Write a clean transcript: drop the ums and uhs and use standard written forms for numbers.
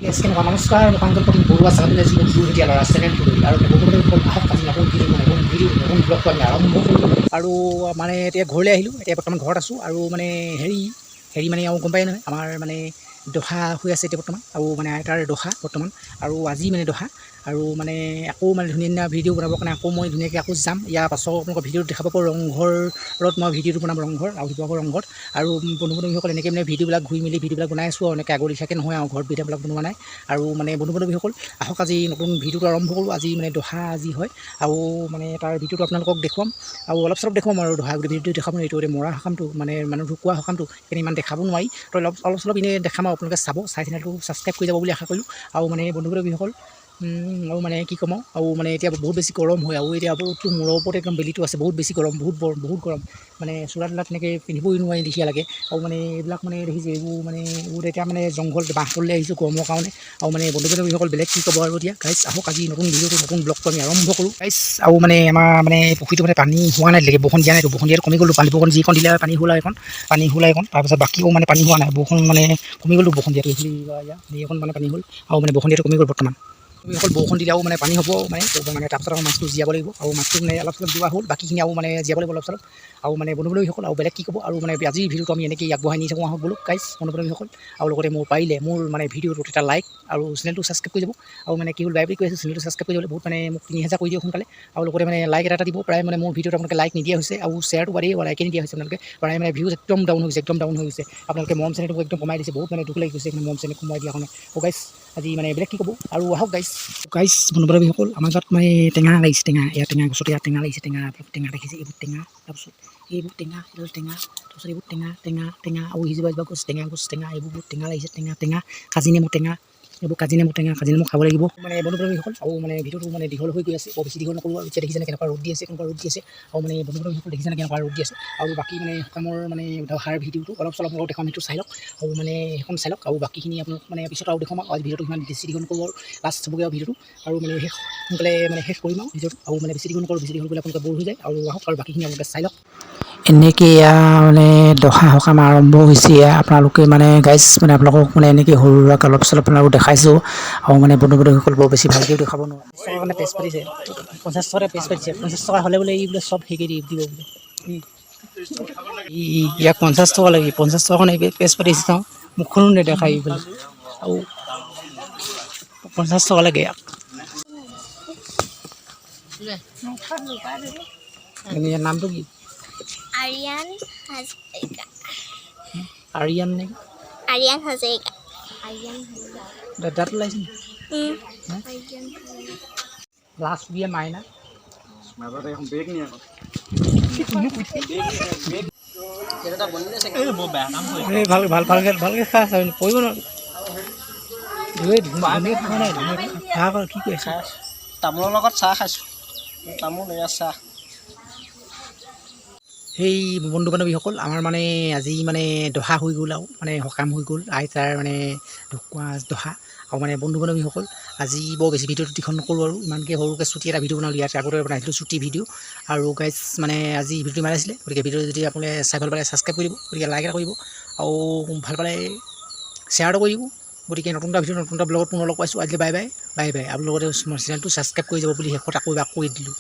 কেনেকুৱা নমস্কাৰ মই পাংকল প্ৰতি বৰুৱা চাহাবিনে যি এতিয়া ল'ৰা চেনেলটো আৰু বহুতো আহক আজি নতুন ভিডিঅ' নতুন ব্লগটো আমি আৰম্ভ কৰোঁ আৰু মানে এতিয়া ঘৰলৈ আহিলোঁ এতিয়া বৰ্তমান ঘৰত আছোঁ আৰু মানে হেৰি মানে আৰু গম পায় নহয় আমাৰ মানে দহা হৈ আছে এতিয়া বৰ্তমান আৰু মানে আইতাৰ দহা বৰ্তমান আৰু আজি মানে দহা আৰু মানে আকৌ মানে ধুনীয়া ধুনীয়া ভিডিঅ' বনাবৰ কাৰণে আকৌ মই ধুনীয়াকৈ আকৌ যাম ইয়াৰ পাছত আপোনালোকৰ ভিডিঅ'ত দেখাব পাৰোঁ ৰংঘৰত মই ভিডিঅ'টো বনাম ৰংঘৰ আৰু শিৱসাগৰ ৰংঘৰত আৰু বন্ধু বান্ধৱীসকল এনেকৈ মানে ভিডিঅ'বিলাক ঘূৰি মেলি ভিডিঅ'বিলাক বনাই আছোঁ আৰু এনেকৈ আগৰ লিখিয়াকৈ নহয় আৰু ঘৰত ভিডিঅ'বিলাক বনোৱা নাই আৰু মানে বন্ধু বান্ধৱীসকল আহক আজি নতুন ভিডিঅ'টো আৰম্ভ কৰোঁ আজি মানে দহা আজি হয় আৰু মানে তাৰ ভিডিঅ'টো আপোনালোকক দেখুৱাম আৰু অলপ চলপ দেখুৱাম আৰু দহা ভিডিঅ'টো দেখাব এইটো মৰা সকামটো মানে মানুহ ঢুকুৱা সকামটো সেইখিনি ইমান দেখাব নোৱাৰি তো অলপ চলপ এনেই দেখাম আৰু আপোনালোকে চাব চাই চেনেলটো ছাবস্ক্ৰাইব কৰি যাব বুলি আশা কৰিলোঁ আৰু মানে বন্ধু বান্ধৱীসকল আৰু মানে কি ক'ম আৰু মানে এতিয়া বহুত বেছি গৰম হয় আৰু এতিয়া মূৰৰ ওপৰত একদম বেলিটো আছে বহুত বেছি গৰম বহুত গৰম মানে চোলা তোলা তেনেকৈ পিন্ধিবই নোৱাৰি দেখিয়া লাগে আৰু মানে এইবিলাক মানে দেখিছে এইবোৰ এতিয়া মানে জংঘল বাঁহ তললৈ আহিছোঁ গৰমৰ কাৰণে আৰু মানে বন্ধু বান্ধৱীসকল বেলেগ কি ক'ব আৰু এতিয়া গাইছ আহক আজি নতুন ভিডিঅ'টো নতুন ব্লগটো আমি আৰম্ভ কৰোঁ গাইছ আৰু মানে আমাৰ মানে পুখুৰীটো মানে পানী হোৱা নাই লাগে বৰষুণ দিয়া নাইতো বৰষুণ দিয়াত কমি গ'লো পানী বৰষুণ যিখন দিলে পানী হোলা এখন তাৰপিছত বাকীও মানে পানী হোৱা নাই বৰষুণ মানে কমি গ'লো বৰষুণ দিয়াটো এইখন মানে পানী হ'ল আৰু মানে বৰষুণ দিয়াটো কমি গ'ল বৰ্তমান অকল বৰষুণ দিলেও মানে পানী হ'ব মানে তাৰপিছত আকৌ মাছটো জীয়াব লাগিব আৰু মাছটো মানে অলপ চলপ যোৱা হ'ল বাকীখিনি আৰু মানে জীয়াব লাগিব অলপ চলপ আৰু মানে বন্ধু বান্ধৱীসকল আৰু বেলেগ কি ক'ব আৰু মানে আজিৰ ভিডিঅ'টো আমি এনেকৈ আগবঢ়াই নি থাকোঁ আহক বোলো গাইছ বন্ধু বান্ধৱীসকল আৰু লগতে মোৰ পাৰিলে মোৰ মানে ভিডিঅ'টোত এটা লাইক আৰু চেনেলটো ছাবস্ক্ৰাইব কৰি যাব আৰু মানে কি হ'ল বাই বুলি কৈ আছোঁ চেনেলটো ছাবস্ক্ৰাইব কৰি যাবলৈ বহুত মানে মোক 3000 কৰি দিয়ক সোনকালে আৰু লগতে মানে লাইক এটা দিব প্ৰায় মানে মোৰ ভিডিঅ'টো আপোনালোকে লাইক নিদিয়া হৈছে আৰু শ্বেয়াৰটো বাদেই লাইকে নিদিয়া হৈছে আপোনালোকে প্ৰায় মানে ভিউজ একদম ডাউন হৈ গৈছে আপোনালোকে মৰম চেনেলটো একদম কমাই দিছে বহুত মানে দুখ লাগি গৈছে মৰম চেনেল কমাই দিয়া কাৰণে গাইছ আজি মানে বেলেগ কি ক'ব আৰু আহক গাইছ বন্ধু বান্ধৱীসকল আমাৰ গাত মানে টেঙা লাগিছে ইয়াত টেঙা গছতে ইয়াত টেঙা লাগিছে টেঙা দেখিছে এইবোৰ টেঙা তাৰপিছত এইবোৰ টেঙা তাৰপিছত এইবোৰ টেঙা আৰু সিজিবা গছ টেঙা এইবোৰ টেঙা লাগিছে টেঙা কাজি নেমু টেঙা এইবোৰ কাজি নেমু খাব লাগিব মানে বন্ধু বান্ধৱীসকল আৰু মানে ভিডিঅ'টো মানে দীঘল হৈ গৈ আছে বেছি দীঘল নকৰোঁ আৰু এতিয়া দেখিছেনে কেনেকুৱা ৰ'দ দি আছে আৰু মানে বন্ধু বান্ধৱীসকল দেখিছেনে কেনেকুৱা ৰ'দ দি আছে আৰু বাকী মানে সকামৰ মানে দহাৰ ভিডিঅ'টো অলপ চলপ আপোনালোকক দেখাম সেইটো চাই লওক আৰু মানে সেইখন চাই লওক আৰু বাকীখিনি আপোনালোক মানে পিছত আৰু দেখুৱাম আৰু ভিডিঅ'টো সিমান বেছি দীঘল নকৰোঁ আৰু লাষ্ট হ'বগৈ আৰু ভিডিঅ'টো আৰু মানে সোনকালে মানে শেষ কৰিম আৰু ভিডিঅ'টো আৰু মানে বেছি দীঘল নকৰোঁ বেছি দীঘল কৰিলে আপোনালোকে বৰ হৈ যায় আৰু আহক আৰু বাকীখিনি আপোনালোকে চাই লওক এনেকৈ মানে দহা সকাম আৰম্ভ হৈছে আপোনালোকে মানে গাইজ মানে আপোনালোকক মানে এনেকৈ সৰু সুৰাকৈ অলপ চলপ আপোনালোকক দেখাইছোঁ আৰু মানে বন্ধু বান্ধৱীসকল বৰ বেছি ভালকৈও দেখাব নোৱাৰে মানে পেজ পাতিছে 50 টকা পেজ পাতিছে 50 টকা হ'লে বোলে এই বোলে চব হেৰি দিব বোলে ইয়াক 50 টকা লাগে 50 টকাখন পেজ পাতিছে চাওঁ মুখখনো নেদেখাই বোলে আৰু 50 টকা লাগে ইয়াক ইয়াৰ নামটো কি আৰিয়ান নে হাজৰিকা দাঁত ওলাইছে লাষ্ট দিয়ে মাইনা ভালকে খাই আছে পৰিব নোৱাৰে কি কৰি আছে তামোলৰ লগত চাহ খাইছোঁ তামোল এয়া চাহ সেই বন্ধু বান্ধৱীসকল আমাৰ মানে আজি মানে দহা হৈ গ'ল আৰু মানে সকাম হৈ গ'ল আইতাৰ মানে ঢুকুৱা দহা আৰু মানে বন্ধু বান্ধৱীসকল আজি বৰ বেছি ভিডিঅ'টো দীঘল নকৰোঁ আৰু ইমানকৈ সৰুকৈ চুটি এটা ভিডিঅ' বনালোঁ ইয়াত আগতে বনাইছিলোঁ চুটি ভিডিঅ' আৰু গাইজ মানে আজি ভিডিঅ'টো ইমান আছিলে গতিকে ভিডিঅ' যদি আপোনালোকে চাই ভাল পালে ছাবস্ক্ৰাইব কৰিব গতিকে লাইক এটা কৰিব আৰু ভাল পালে শ্বেয়াৰটো কৰি দিব গতিকে নতুন এটা ভিডিঅ' নতুন এটা ব্লগত পুনৰ লগ পাইছোঁ আজিলৈ বাই বাই আৰু লগতে চেনেলটো ছাবস্ক্ৰাইব কৰি যাব বুলি শেষত আকৌ কৈ দিলোঁ।